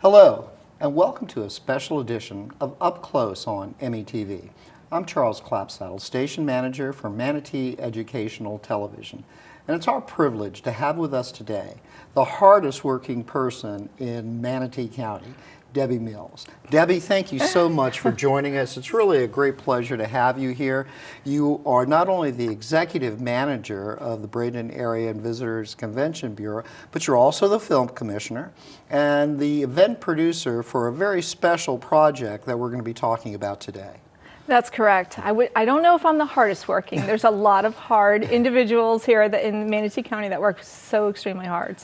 Hello, and welcome to a special edition of Up Close on METV. I'm Charles Clapsaddle, Station Manager for Manatee Educational Television. And it's our privilege to have with us today the hardest working person in Manatee County, Debbie Mills. Debbie, thank you so much for joining us. It's really a great pleasure to have you here. You are not only the executive manager of the Bradenton Area and Visitors Convention Bureau, but you're also the film commissioner and the event producer for a very special project that we're going to be talking about today. That's correct. I don't know if I'm the hardest working. There's a lot of hard individuals here in Manatee County that work so extremely hard.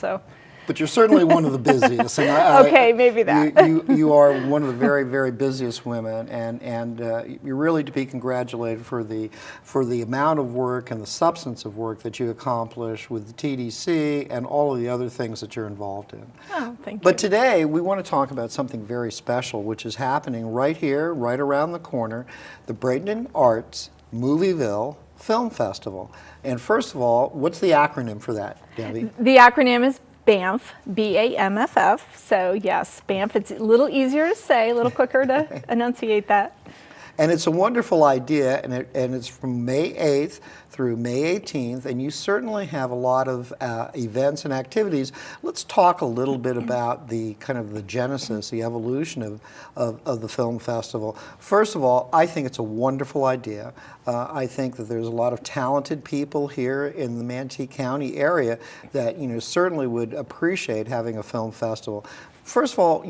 But you're certainly one of the busiest. And okay, maybe that. You are one of the very, very busiest women, and you're really to be congratulated for the amount of work and the substance of work that you accomplish with the TDC and all of the other things that you're involved in. Oh, thank you. But today we want to talk about something very special, which is happening right here, right around the corner, the Bradenton Arts Movieville Film Festival. And first of all, what's the acronym for that, Debbie? The acronym is BAMFF, B-A-M-F-F. So yes, BAMFF, it's a little easier to say, a little quicker to enunciate that. And it's a wonderful idea, and it's from May 8th through May 18th, and you certainly have a lot of events and activities. Let's talk a little bit about the kind of the genesis, the evolution of the film festival. First of all, I think it's a wonderful idea. I think that there's a lot of talented people here in the Manatee County area that certainly would appreciate having a film festival. First of all,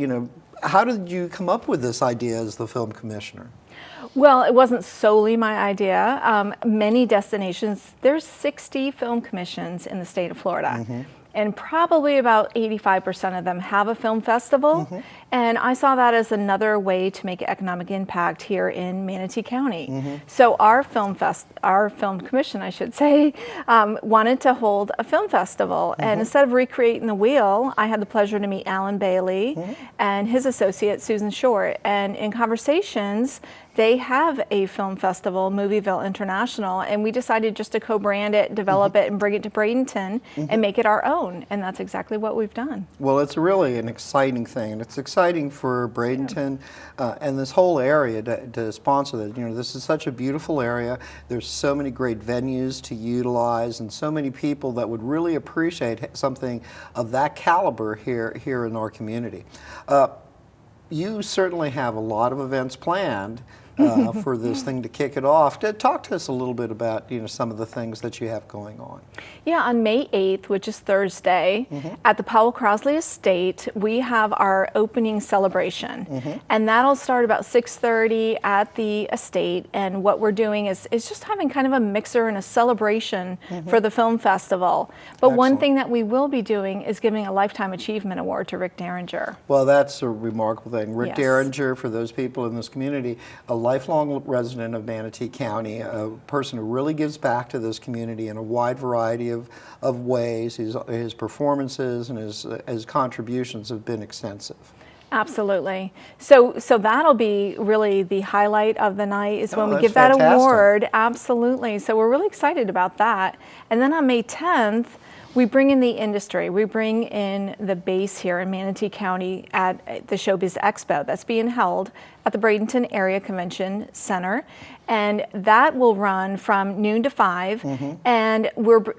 how did you come up with this idea as the film commissioner? Well, it wasn't solely my idea. Many destinations, there's 60 film commissions in the state of Florida. Mm-hmm. And probably about 85% of them have a film festival. Mm-hmm. And I saw that as another way to make economic impact here in Manatee County. Mm-hmm. So our film commission, I should say, wanted to hold a film festival. Mm-hmm. And instead of recreating the wheel, I had the pleasure to meet Alan Bailey mm-hmm. and his associate, Susan Short. And in conversations, they have a film festival, Movieville International, and we decided just to co-brand it, develop mm-hmm. it, and bring it to Bradenton mm-hmm. and make it our own. And that's exactly what we've done. Well, it's really an exciting thing, and it's exciting for Bradenton and this whole area to sponsor that. This is such a beautiful area. There's so many great venues to utilize, and so many people that would really appreciate something of that caliber here in our community. You certainly have a lot of events planned for this thing to kick it off. Talk to us a little bit about some of the things that you have going on. Yeah, on May 8th, which is Thursday, mm-hmm. at the Powell Crosley Estate, we have our opening celebration. Mm-hmm. And that'll start about 6:30 at the estate. And what we're doing is just having kind of a mixer and a celebration mm-hmm. for the film festival. But excellent. One thing that we will be doing is giving a Lifetime Achievement Award to Rick Derringer. Well, that's a remarkable thing. Rick yes. Derringer, for those people in this community, a lifelong resident of Manatee County, a person who really gives back to this community in a wide variety of ways. His performances and his contributions have been extensive. Absolutely. So that'll be really the highlight of the night is when we give that fantastic. Award. Absolutely. So we're really excited about that. And then on May 10th, we bring in the industry. We bring in the base here in Manatee County at the Showbiz Expo that's being held at the Bradenton Area Convention Center. And that will run from noon to 5. Mm-hmm. And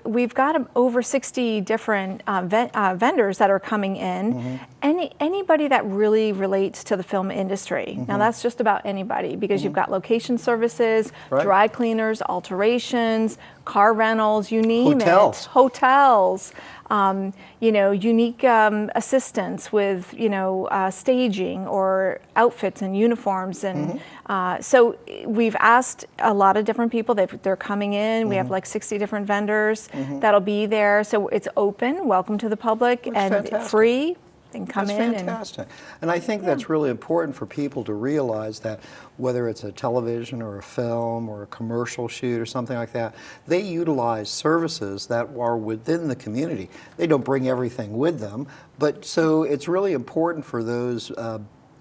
we've got over 60 different vendors that are coming in. Mm-hmm. Anybody that really relates to the film industry. Mm-hmm. Now that's just about anybody because mm-hmm. you've got location services, right. dry cleaners, alterations, car rentals, you name it. Hotels. Unique assistance with, staging or outfits and uniforms. And mm-hmm. So we've asked a lot of different people. They're coming in. Mm-hmm. We have like 60 different vendors mm-hmm. that'll be there. So it's open, welcome to the public, that's and fantastic. Free. And come that's in. Fantastic. And I think that's really important for people to realize that whether it's a television or a film or a commercial shoot or something like that, they utilize services that are within the community. They don't bring everything with them, but so it's really important for those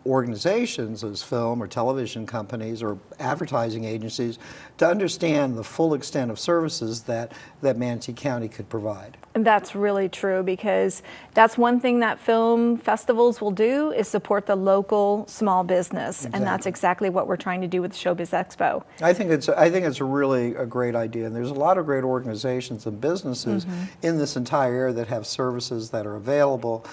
organizations, those film or television companies or advertising agencies, to understand the full extent of services that Manatee County could provide. And that's really true, because that's one thing that film festivals will do, is support the local small business. Exactly. And that's exactly what we're trying to do with the Showbiz Expo. I think it's a really a great idea, and there's a lot of great organizations and businesses in this entire area that have services that are available,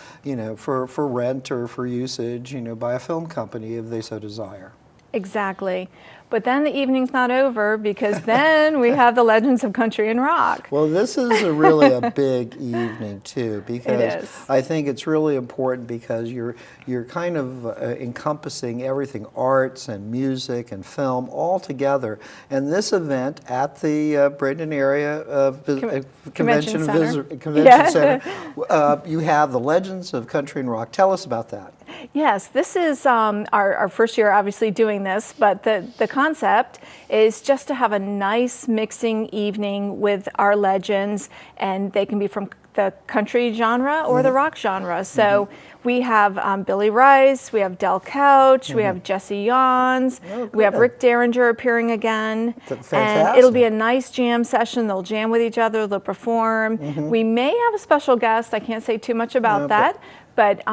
for rent or for usage, by a film company if they so desire. Exactly. But then the evening's not over, because then we have the Legends of Country and Rock. Well, this is really a big evening too, because I think it's really important, because you're kind of encompassing everything, arts and music and film all together. And this event at the Bradenton area Convention Center, you have the Legends of Country and Rock. Tell us about that. Yes, this is our first year obviously doing this, but the concept is just to have a nice mixing evening with our legends, and they can be from the country genre or the rock genre. So we have Billy Rice, we have Del Couch, we have Jesse Yons, we have Rick Derringer appearing again. And it'll be a nice jam session. They'll jam with each other, they'll perform. We may have a special guest, I can't say too much about that. But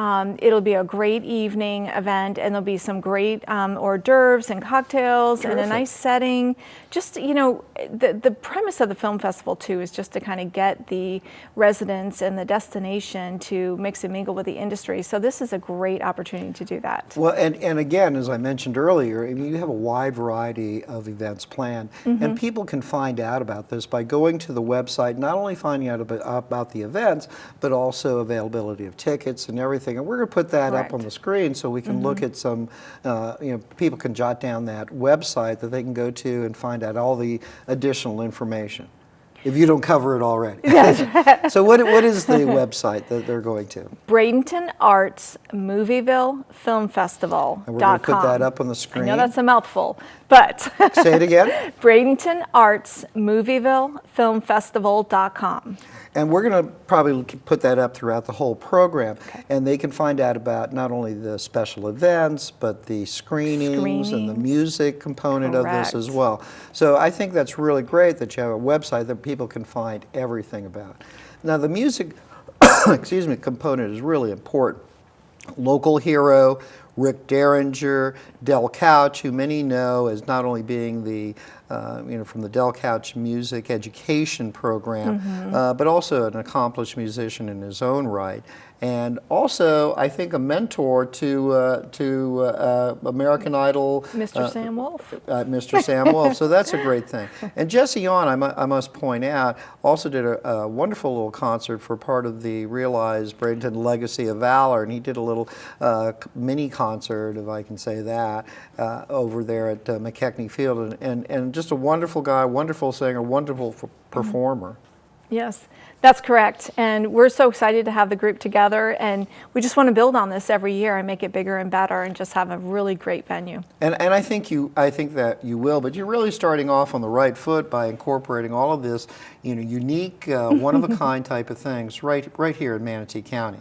it'll be a great evening event, and there'll be some great hors d'oeuvres and cocktails and a nice setting. Just, the premise of the film festival too is just to kind of get the residents and the destination to mix and mingle with the industry. So this is a great opportunity to do that. Well, and again, as I mentioned earlier, I mean, you have a wide variety of events planned, and people can find out about this by going to the website, not only finding out about the events, but also availability of tickets and everything. And we're going to put that up on the screen so we can look at some, people can jot down that website that they can go to and find out all the additional information, if you don't cover it already. So what is the website that they're going to? Bradenton Arts Movieville Film Festival.com. And we're going to put that up on the screen. I know that's a mouthful, but say it again. Bradenton Arts Movieville Film Festival.com. And we're going to probably put that up throughout the whole program. And they can find out about not only the special events, but the screenings and the music component of this as well. So I think that's really great that you have a website that people can find everything about. Now the music component is really important. Local hero, Rick Derringer, Del Couch, who many know as not only being the, from the Del Couch Music Education Program, but also an accomplished musician in his own right. And also, I think, a mentor to American Idol. Mr. Sam Wolf. Mr. Sam Wolf, so that's a great thing. And Jesse Yon, I must point out, also did a wonderful little concert for part of the Realize Bradenton Legacy of Valor, and he did a little mini concert, if I can say that, over there at McKechnie Field, and just a wonderful guy, wonderful singer, wonderful performer. Yes, that's correct. And we're so excited to have the group together, and we just want to build on this every year and make it bigger and better and just have a really great venue. And I think that you will, but you're really starting off on the right foot by incorporating all of this, unique, one-of-a-kind type of things right here in Manatee County.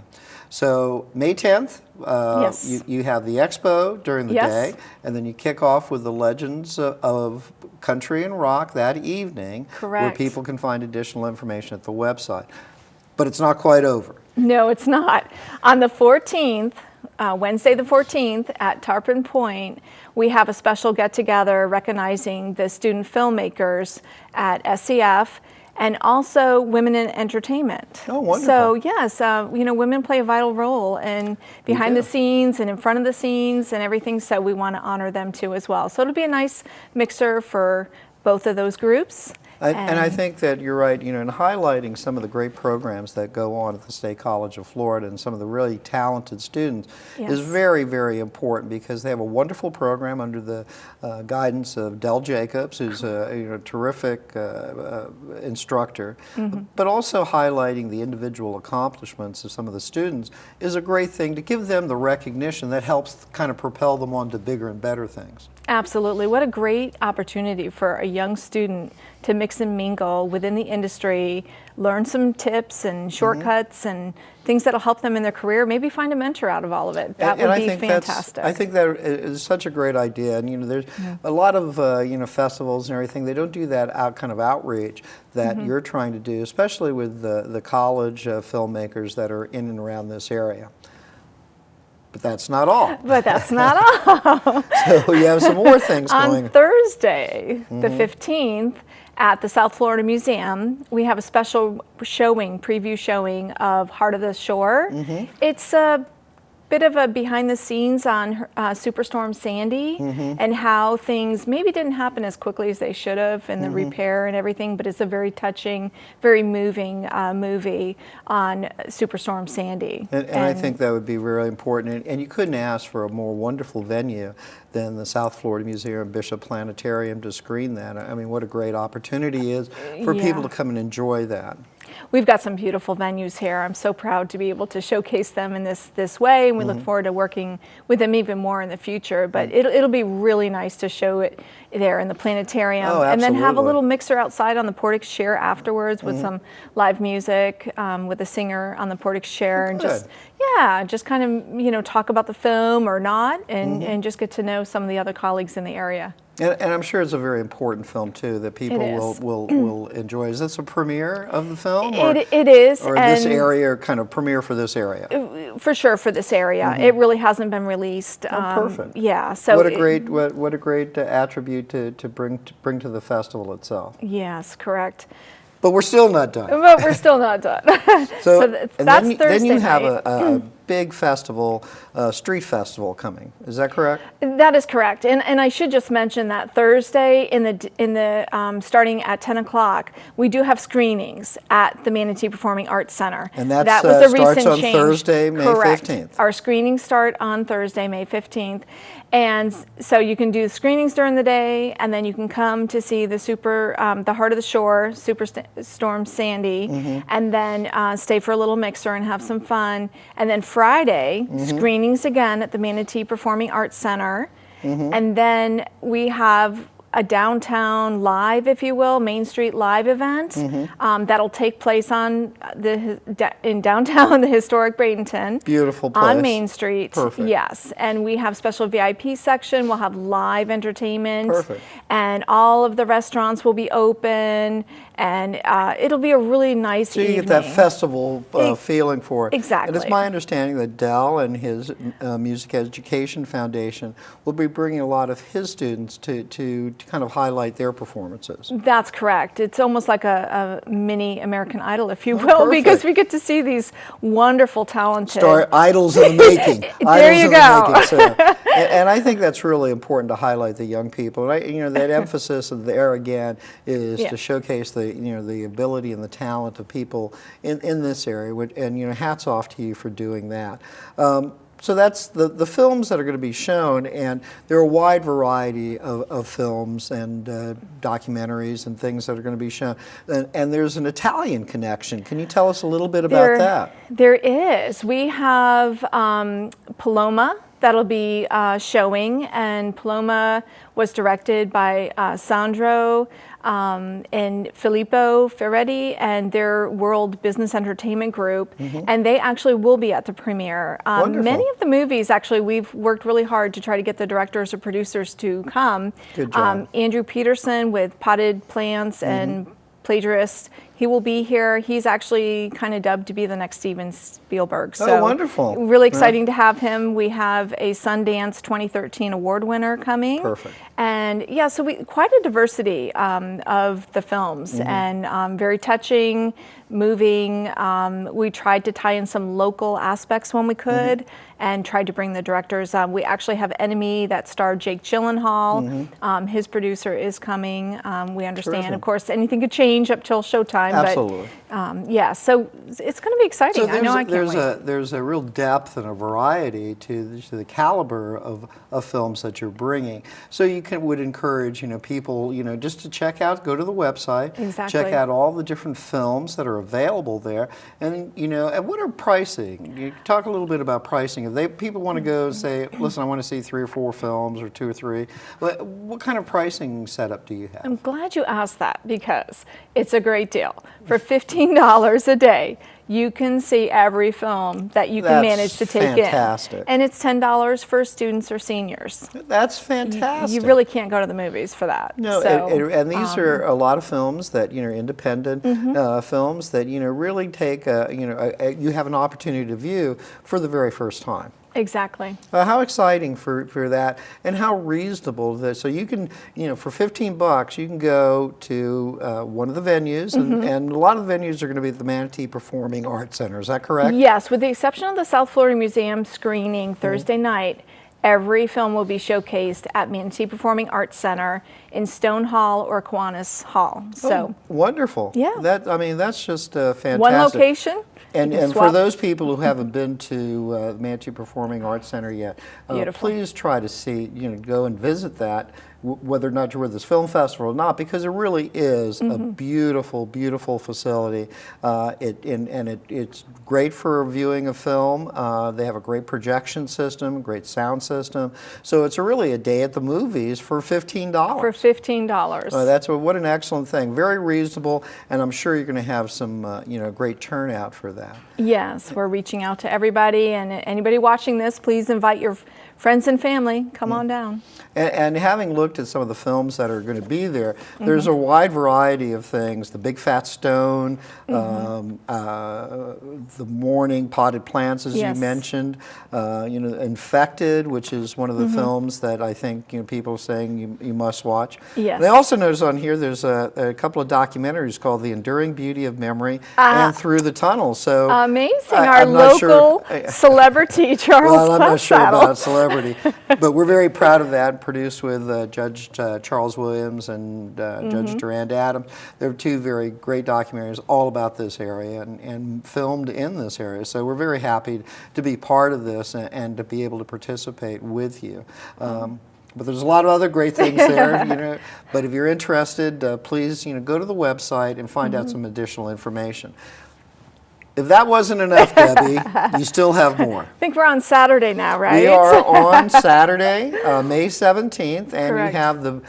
So May 10th, you have the expo during the day, and then you kick off with the Legends of Country and Rock that evening, where people can find additional information at the website. But it's not quite over. No, it's not. On the 14th, Wednesday the 14th at Tarpon Point, we have a special get-together recognizing the student filmmakers at SCF, and also women in entertainment. Oh, wonderful. So yes, women play a vital role in behind the scenes and in front of the scenes and everything, so we want to honor them too as well. So it'll be a nice mixer for both of those groups. And I think that you're right, in highlighting some of the great programs that go on at the State College of Florida and some of the really talented students is very, very important, because they have a wonderful program under the guidance of Del Jacobs, who's a terrific instructor, but also highlighting the individual accomplishments of some of the students is a great thing to give them the recognition that helps kind of propel them on to bigger and better things. Absolutely. What a great opportunity for a young student to mix and mingle within the industry, learn some tips and shortcuts and things that'll help them in their career, maybe find a mentor out of all of it. That would be fantastic. I think that is such a great idea. And, you know, there's a lot of, you know, festivals and everything, they don't do that kind of outreach that you're trying to do, especially with the college filmmakers that are in and around this area. But that's not all. But that's not all. So you have some more things going. On Thursday, the 15th, at the South Florida Museum, we have a special showing, preview showing of Heart of the Shore. It's a bit of a behind the scenes on Superstorm Sandy and how things maybe didn't happen as quickly as they should have in the repair and everything, but it's a very touching, very moving movie on Superstorm Sandy. And I think that would be really important. And you couldn't ask for a more wonderful venue than the South Florida Museum Bishop Planetarium to screen that. I mean, what a great opportunity is for people to come and enjoy that. We've got some beautiful venues here. I'm so proud to be able to showcase them in this way, and we look forward to working with them even more in the future. But it'll be really nice to show it there in the planetarium, and then have a little mixer outside on the portico chair afterwards with some live music with a singer on the portico chair, and just kind of, you know, talk about the film or not, and just get to know some of the other colleagues in the area. And I'm sure it's a very important film too that people will enjoy. Is this a premiere of the film? Or, it is. Or this area kind of premiere for this area? For sure, for this area. It really hasn't been released. Perfect. Yeah. So what a great attribute to bring to the festival itself. Yes, correct. But we're still not done. But we're still not done. So that's Thursday then you have night. a big festival, street festival coming. Is that correct? That is correct. And I should just mention that Thursday in the starting at 10 o'clock, we do have screenings at the Manatee Performing Arts Center. And that was a starts recent on change. Thursday, May Correct. 15th. Our screenings start on Thursday, May 15th. And so you can do the screenings during the day, and then you can come to see the Heart of the Shore, Superstorm Sandy, and then stay for a little mixer and have some fun. And then Friday, screenings again at the Manatee Performing Arts Center. And then we have a downtown live, if you will, Main Street live event that'll take place in downtown, the historic Bradenton. Beautiful place. On Main Street. Perfect. Yes, and we have special VIP section. We'll have live entertainment. Perfect. And all of the restaurants will be open, and it'll be a really nice evening. So you get that festival feeling for it. Exactly. And it's my understanding that Dell and his Music Education Foundation will be bringing a lot of his students to kind of highlight their performances. That's correct. It's almost like a mini American Idol, if you will, because we get to see these wonderful, talented... idols in the making. There you go. And I think that's really important to highlight the young people. And you know, that emphasis there again is to showcase the ability and the talent of people in this area. And you know, hats off to you for doing that. So that's the films that are going to be shown, and there are a wide variety of films and documentaries and things that are going to be shown. And there's an Italian connection. Can you tell us a little bit about that? There is. We have Paloma that'll be showing, and Paloma was directed by Sandro and Filippo Ferretti and their World Business Entertainment Group, and they actually will be at the premiere. Many of the movies, actually, we've worked really hard to try to get the directors or producers to come. Good job. Andrew Peterson with Potted Plants and Plagiarist, he will be here. He's actually kind of dubbed to be the next Steven Spielberg. So wonderful. Really exciting to have him. We have a Sundance 2013 award winner coming. Perfect. And yeah, so quite a diversity of the films, and very touching, moving. We tried to tie in some local aspects when we could, and tried to bring the directors. We actually have Enemy that starred Jake Gyllenhaal. His producer is coming. We understand, of course, anything could change up till showtime. Absolutely. Yeah, so it's going to be exciting. So I know I can't wait. there's a real depth and a variety to the caliber of films that you're bringing. So you would encourage people just to check out, go to the website, Exactly. check out all the different films that are available there, and and what are pricing? You talk a little bit about pricing. If people want to go say, listen, I want to see 3 or 4 films or 2 or 3, what kind of pricing setup do you have? I'm glad you asked that because it's a great deal. For $15 a day, you can see every film that you can manage to take fantastic. in. And it's $10 for students or seniors. That's fantastic. You really can't go to the movies for that. No, so, and these are a lot of films that independent films that really take you have an opportunity to view for the very first time. Exactly. How exciting for that, and how reasonable that. So you can, for $15, you can go to one of the venues, and a lot of the venues are going to be at the Manatee Performing Arts Center. Is that correct? Yes, with the exception of the South Florida Museum screening Thursday night. Every film will be showcased at Manatee Performing Arts Center in Stone Hall or Kiwanis Hall. So wonderful. Yeah. That's just fantastic. One location. And for those people who haven't been to the Manatee Performing Arts Center yet, please try to see, go and visit that, whether or not you're with this film festival or not, because it really is a beautiful, beautiful facility. It's great for viewing a film. They have a great projection system, great sound system. So it's really a day at the movies for $15. For $15. What an excellent thing. Very reasonable, and I'm sure you're going to have some great turnout for that. Yes, we're reaching out to everybody, and anybody watching this, please invite your friends and family. Come on down. And having looked at some of the films that are going to be there, there's a wide variety of things. The Big Fat Stone, The Morning, Potted Plants, as you mentioned, Infected, which is one of the films that I think people are saying you must watch. Yes. And I also noticed on here there's a couple of documentaries called The Enduring Beauty of Memory and Through the Tunnel. So amazing. Our local celebrity, Charles Well, I'm not sure Clapsaddle. about celebrity, but we're very proud of that. Produced with Judge Charles Williams and Judge Durand Adams. There are 2 very great documentaries all about this area and filmed in this area. So we're very happy to be part of this and to be able to participate with you. But there's a lot of other great things there, But if you're interested, please, go to the website and find out some additional information. If that wasn't enough, Debbie, you still have more. I think we're on Saturday now, right? We are on Saturday, May 17th, and Correct. you have an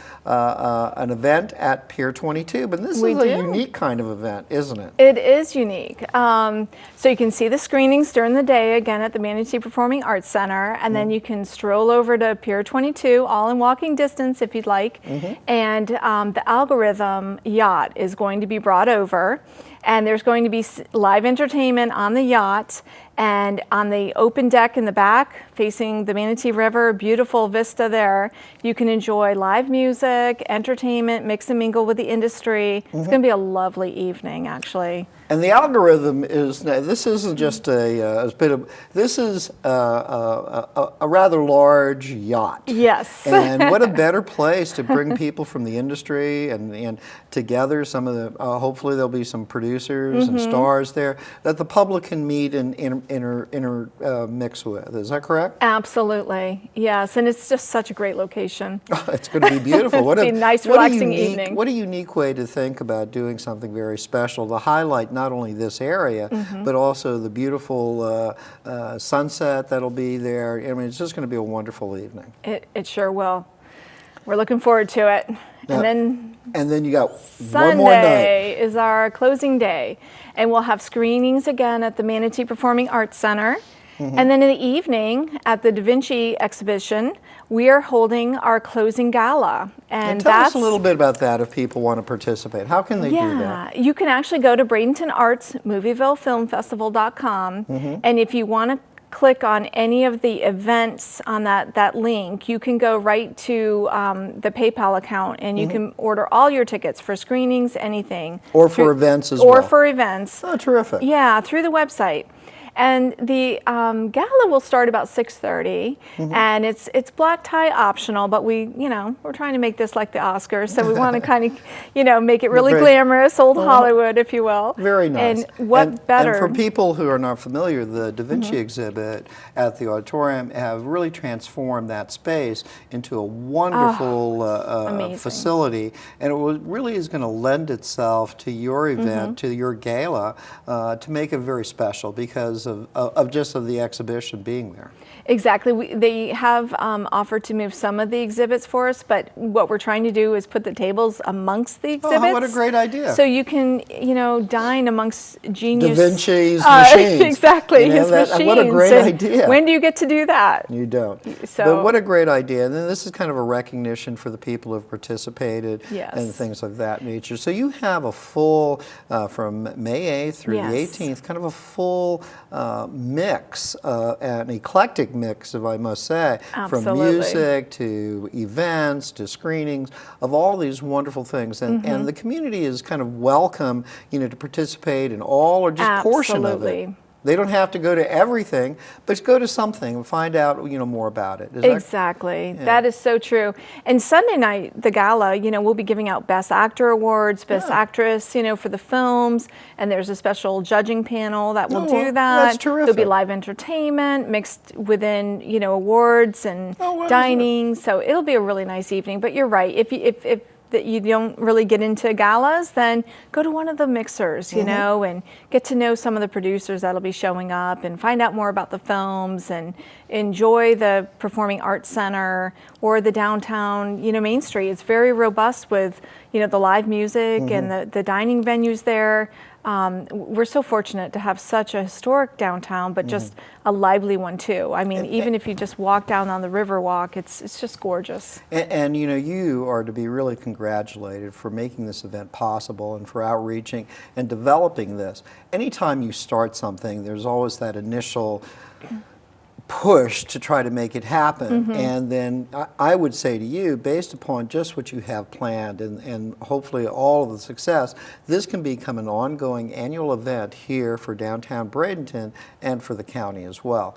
event at Pier 22. But this is a unique kind of event, isn't it? It is unique. So you can see the screenings during the day, again, at the Manatee Performing Arts Center, and then you can stroll over to Pier 22, all in walking distance if you'd like. And the Algorithm yacht is going to be brought over. And there's going to be live entertainment on the yacht and on the open deck in the back facing the Manatee River, beautiful vista there. You can enjoy live music, entertainment, mix and mingle with the industry. It's going to be a lovely evening, actually. And the Algorithm this isn't just this is a rather large yacht. Yes. And what a better place to bring people from the industry and together. Some of the, hopefully there'll be some producers and stars there that the public can meet and intermix with. Is that correct? Absolutely. Yes. And it's just such a great location. It's going to be beautiful. What a nice, relaxing evening. What a unique way to think about doing something very special to highlight not only this area, but also the beautiful sunset that'll be there. I mean, it's just going to be a wonderful evening. It sure will. We're looking forward to it. And then you got Sunday one more night. Is our closing day. And we'll have screenings again at the Manatee Performing Arts Center. And then in the evening at the Da Vinci exhibition, we are holding our closing gala. And tell us a little bit about that if people want to participate. How can they do that? You can actually go to Bradenton Arts, MovievilleFilmFestival.com. And if you want to click on any of the events on that link, you can go right to the PayPal account and you can order all your tickets for screenings, anything. Or for events as well. Or for events. Oh, terrific. Yeah, through the website. And the gala will start about 6:30, and it's black tie optional, but we're trying to make this like the Oscars, so we want to kind of, make it really glamorous, old Hollywood, if you will. Very nice. And what better? And for people who are not familiar, the Da Vinci exhibit at the auditorium have really transformed that space into a wonderful facility, and it really is going to lend itself to your event, to your gala, to make it very special because of just the exhibition being there. Exactly. They have offered to move some of the exhibits for us, but what we're trying to do is put the tables amongst the exhibits. Oh, what a great idea. So you can, dine amongst genius. Da Vinci's machines. Exactly, his machines. What a great idea. When do you get to do that? You don't. So, but what a great idea. And then this is kind of a recognition for the people who have participated and things of that nature. So you have a full, from May 8th through the 18th, kind of a full mix, an eclectic mix, if I must say, from music to events to screenings of all these wonderful things. And the community is kind of welcome, to participate in all or just portion of it. They don't have to go to everything, but go to something and find out, more about it. Exactly. That is so true. And Sunday night, the gala, we'll be giving out Best Actor awards, Best Actress, for the films, and there's a special judging panel that will do that. That's terrific. There'll be live entertainment mixed within, awards and dining. So it'll be a really nice evening. But you're right. If that you don't really get into galas, then go to one of the mixers, and get to know some of the producers that'll be showing up and find out more about the films and enjoy the Performing Arts Center or the downtown, Main Street. It's very robust with, the live music and the dining venues there. We're so fortunate to have such a historic downtown, but just a lively one too. I mean, even if you just walk down on the Riverwalk, it's just gorgeous. And you are to be really congratulated for making this event possible and for outreaching and developing this. Anytime you start something, there's always that initial push to try to make it happen. And then I would say to you, based upon just what you have planned and hopefully all of the success, this can become an ongoing annual event here for downtown Bradenton and for the county as well.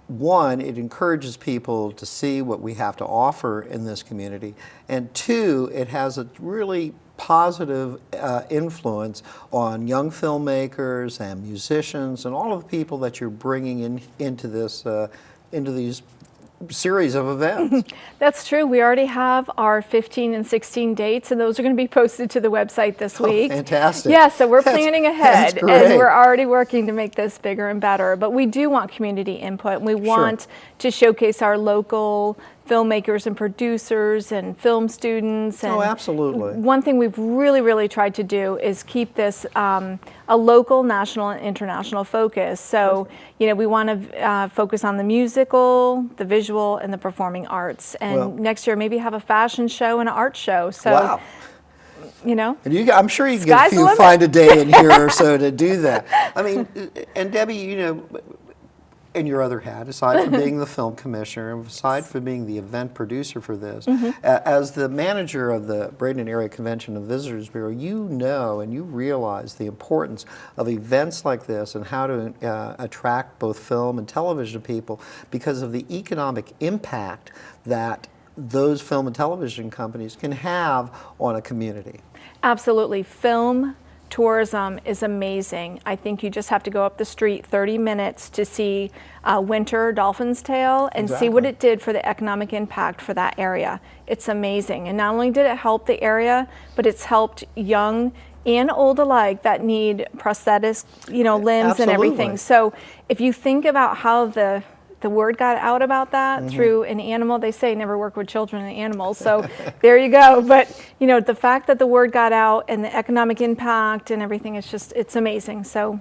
One, it encourages people to see what we have to offer in this community, and two, it has a really positive influence on young filmmakers and musicians and all of the people that you're bringing into this into these series of events. That's true. We already have our 15 and 16 dates, and those are going to be posted to the website this week. Fantastic. Yeah, so we're planning ahead, that's great. and we're already working to make this bigger and better. But we do want community input. We want to showcase our local filmmakers and producers and film students. And absolutely. One thing we've really tried to do is keep this a local, national, and international focus. So, we want to focus on the musical, the visual, and the performing arts. And next year, maybe have a fashion show and an art show. So, And I'm sure you can find a day in here or so to do that. I mean, and Debbie, in your other hat, aside from being the film commissioner, aside from being the event producer for this, as the manager of the Bradenton Area Convention and Visitors Bureau, you know and you realize the importance of events like this and how to attract both film and television people because of the economic impact that those film and television companies can have on a community. Absolutely. Film tourism is amazing. I think you just have to go up the street 30 minutes to see Winter Dolphin's Tail and see what it did for the economic impact for that area. It's amazing. And not only did it help the area, but it's helped young and old alike that need prosthetics, limbs and everything. So if you think about how the word got out about that through an animal. They say never work with children and animals, so there you go. But the fact that the word got out and the economic impact and everything, it's amazing. So.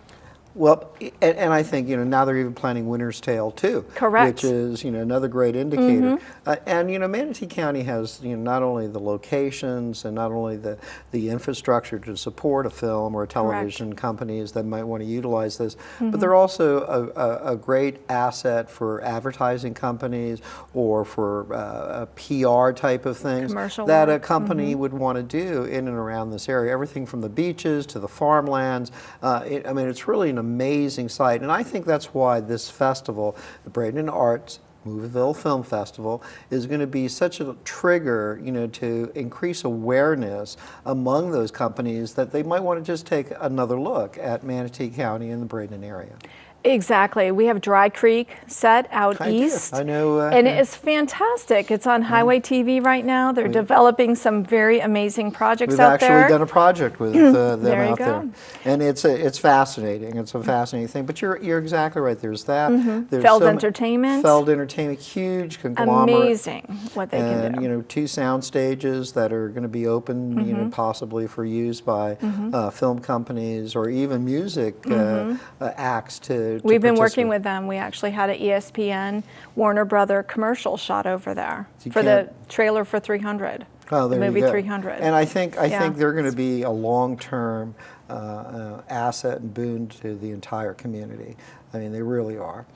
Well, and I think, now they're even planning Winter's Tale too. Correct. Which is, another great indicator. And, Manatee County has, not only the locations and not only the infrastructure to support a film or a television companies that might want to utilize this, but they're also a great asset for advertising companies or for PR type of things that a company would want to do in and around this area. Everything from the beaches to the farmlands. I mean, it's really an amazing sight. And I think that's why this festival, the Bradenton Arts Moviville Film Festival, is going to be such a trigger, to increase awareness among those companies that they might want to just take another look at Manatee County and the Bradenton area. Exactly. We have Dry Creek set out east. I know. And it is fantastic. It's on Highway TV right now. They're developing some very amazing projects out there. We've actually done a project with them there out there. And it's fascinating. It's a fascinating thing. But you're exactly right. There's that. There's Feld Entertainment. Feld Entertainment, huge conglomerate. Amazing what they can do. And, 2 sound stages that are going to be open, possibly for use by film companies or even music acts to We've been working with them. We actually had an ESPN Warner Brother commercial shot over there for the trailer for 300. Oh, there the movie you go. 300. And I think they're going to be a long-term asset and boon to the entire community. I mean, they really are.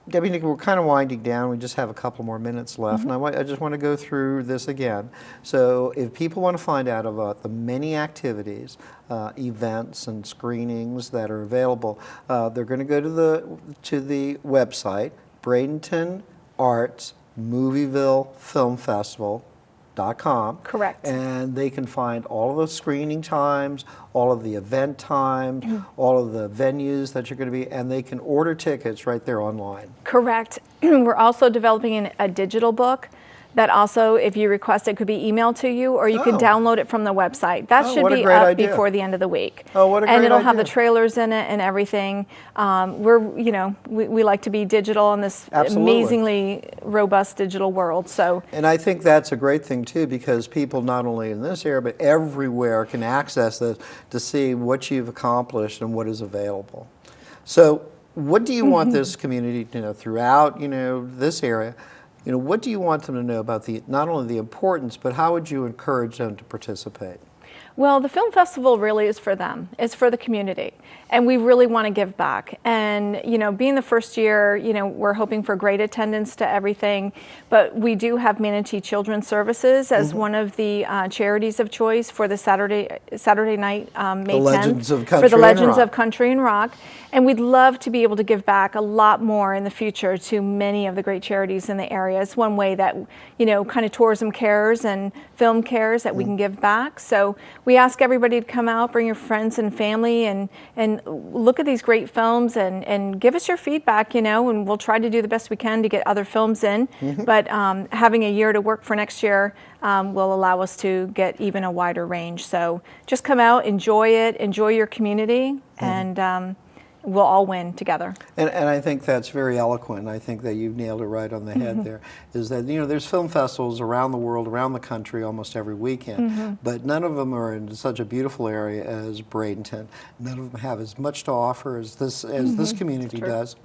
Debbie, Nick, we're kind of winding down. We just have a couple more minutes left, and I just want to go through this again. So if people want to find out about the many activities, events, and screenings that are available, they're going to go to the website, Bradenton Arts Moviville Film Festival. Correct. And they can find all of the screening times, all of the event times, all of the venues that you're going to be, and they can order tickets right there online. Correct. We're also developing a digital book that also, if you request it, could be emailed to you, or you can download it from the website. That should be up before the end of the week. Oh, what a great idea. And it'll have the trailers in it and everything. We like to be digital in this amazingly robust digital world. So. And I think that's a great thing too, because people not only in this area but everywhere can access this to see what you've accomplished and what is available. So, what do you want this community to know throughout, this area? What do you want them to know about not only the importance, but how would you encourage them to participate? Well, the film festival really is for them. It's for the community. And we really want to give back. And, being the first year, we're hoping for great attendance to everything. But we do have Manatee Children's Services as one of the charities of choice for the Saturday night, May 10th. For the Legends of Country and Rock. And we'd love to be able to give back a lot more in the future to many of the great charities in the area. It's one way that, kind of tourism cares and film cares that we can give back. So we ask everybody to come out, bring your friends and family, and look at these great films and give us your feedback, and we'll try to do the best we can to get other films in. But having a year to work for next year will allow us to get even a wider range. So just come out, enjoy it, enjoy your community, and we'll all win together. And I think that's very eloquent. I think that you've nailed it right on the head there, is that, there's film festivals around the world, around the country, almost every weekend, but none of them are in such a beautiful area as Bradenton. None of them have as much to offer as this community does.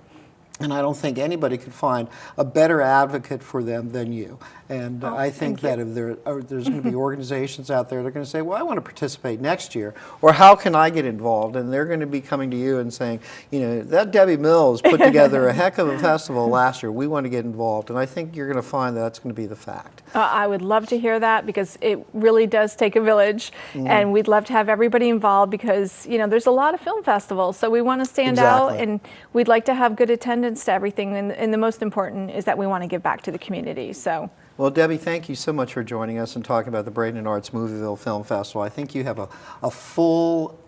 And I don't think anybody could find a better advocate for them than you. And I think that if there's going to be organizations out there that are going to say, well, I want to participate next year, or how can I get involved? And they're going to be coming to you and saying, that Debbie Mills put together a heck of a festival last year. We want to get involved. And I think you're going to find that's going to be the fact. I would love to hear that, because it really does take a village. And we'd love to have everybody involved, because, there's a lot of film festivals. So we want to stand out, and we'd like to have good attendance to everything, and the most important is that we want to give back to the community. So. Well, Debbie, thank you so much for joining us and talking about the Bradenton Arts Moviville Film Festival. I think you have a full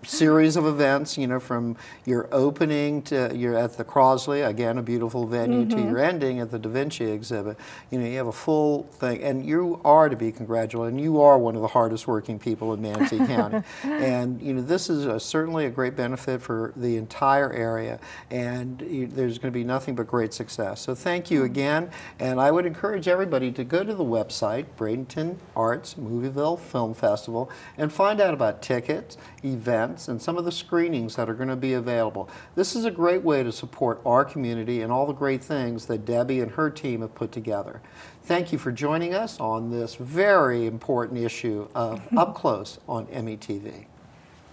series of events, from your opening to you're at the Crosley, again a beautiful venue, to your ending at the Da Vinci exhibit. You have a full thing, and you are to be congratulated. And you are one of the hardest working people in Manatee County. And this is certainly a great benefit for the entire area, and there's going to be nothing but great success. So thank you again, and I would encourage everybody to go to the website, Bradenton Arts Moviville Film Festival, and find out about tickets, events, and some of the screenings that are going to be available. This is a great way to support our community and all the great things that Debbie and her team have put together. Thank you for joining us on this very important issue of Up Close on METV.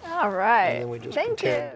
All right. And then we just Thank you.